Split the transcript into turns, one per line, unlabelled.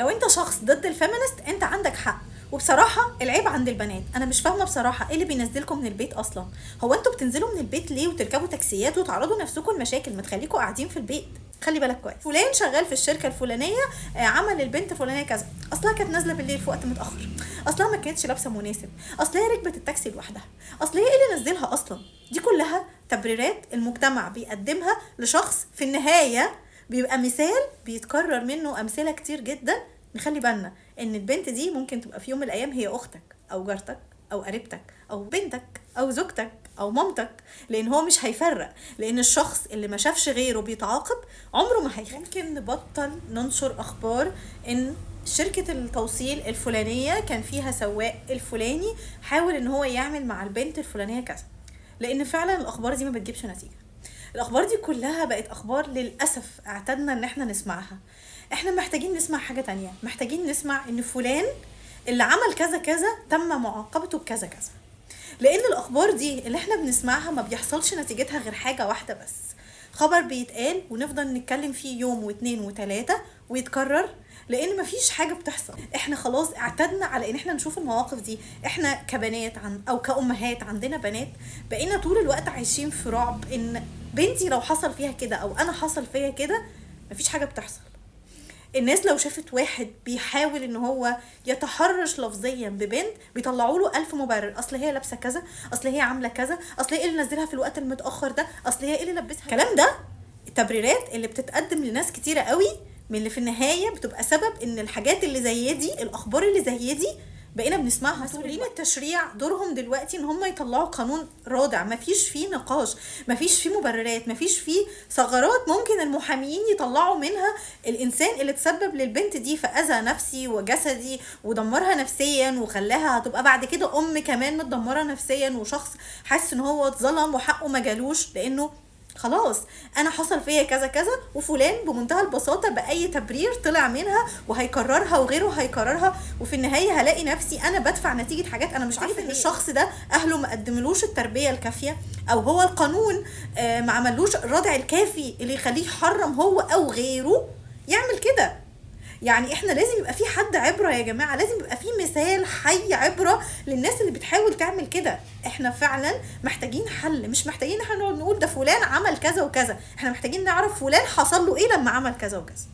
لو انت شخص ضد الفيمينست انت عندك حق، وبصراحة العيب عند البنات. انا مش فاهمة بصراحة ايه اللي بينزلكم من البيت اصلا. هو انتوا بتنزلوا من البيت ليه وتركبوا تاكسيات وتعرضوا نفسكم لمشاكل؟ ما تخليكوا قاعدين في البيت. خلي بالك كويس، فلان شغال في الشركه الفلانيه، عمل البنت فلانيه كذا، اصلها كانت نازله بالليل في وقت متاخر، اصلها ما كانتش لابسه مناسب، اصلها ركبت التاكسي لوحدها، اصلها ايه اللي نزلها اصلا. دي كلها تبريرات المجتمع بيقدمها لشخص في النهايه بيبقى مثال بيتكرر منه امثله كتير جدا. نخلي بالنا ان البنت دي ممكن تبقى في يوم من الايام هي اختك او جارتك او قريبتك او بنتك او زوجتك او مامتك، لان هو مش هيفرق، لان الشخص اللي ما شافش غيره بيتعاقب عمره ما هيخاف. ممكن نبطل ننشر اخبار ان شركة التوصيل الفلانية كان فيها سواق الفلاني حاول ان هو يعمل مع البنت الفلانية كذا، لان فعلا الاخبار دي ما بتجيبش نتيجة. الاخبار دي كلها بقت اخبار للأسف اعتدنا ان احنا نسمعها. احنا محتاجين نسمع حاجة تانية، محتاجين نسمع ان فلان اللي عمل كذا كذا تم معاقبته بكذا كذا، لان الاخبار دي اللي احنا بنسمعها ما بيحصلش نتيجتها غير حاجة واحدة بس، خبر بيتقال ونفضل نتكلم فيه يوم واثنين وثلاثة ويتكرر، لان مفيش حاجة بتحصل. احنا خلاص اعتدنا على ان احنا نشوف المواقف دي. احنا كبنات او كأمهات عندنا بنات بقينا طول الوقت عايشين في رعب ان بنتي لو حصل فيها كده او انا حصل فيها كده مفيش حاجة بتحصل. الناس لو شافت واحد بيحاول ان هو يتحرش لفظيا ببنت بيطلعوا له 1000 مبرر، اصل هي لابسه كذا، اصل هي عامله كذا، اصل هي اللي نزلها في الوقت المتاخر ده، اصل هي اللي لبسها. الكلام ده التبريرات اللي بتتقدم لناس كتيره قوي، من اللي في النهايه بتبقى سبب ان الحاجات اللي زي دي، الاخبار اللي زي دي بقينا بنسمعها. مسؤولين التشريع دورهم دلوقتي ان هم يطلعوا قانون رادع مفيش فيه نقاش، مفيش فيه مبررات، مفيش فيه ثغرات ممكن المحاميين يطلعوا منها الانسان اللي تسبب للبنت دي في اذى نفسي وجسدي ودمرها نفسيا وخلاها هتبقى بعد كده كمان متدمره نفسيا، وشخص حاسس ان هو اتظلم وحقه ما جالوش لانه خلاص انا حصل فيا كذا كذا، وفلان بمنتهى البساطه باي تبرير طلع منها وهيكررها وغيره هيكررها، وفي النهايه هلاقي نفسي انا بدفع نتيجه حاجات انا مش عارفه ان الشخص ده اهله ما قدملوش التربيه الكافيه، او هو القانون ما عملوش الردع الكافي اللي يخليه يحرم هو او غيره يعمل كده. يعني احنا لازم يبقى في حد عبرة يا جماعة، لازم يبقى في مثال حي عبرة للناس اللي بتحاول تعمل كده. احنا فعلا محتاجين حل، مش محتاجين احنا نقعد نقول ده فلان عمل كذا وكذا، احنا محتاجين نعرف فلان حصل له ايه لما عمل كذا وكذا.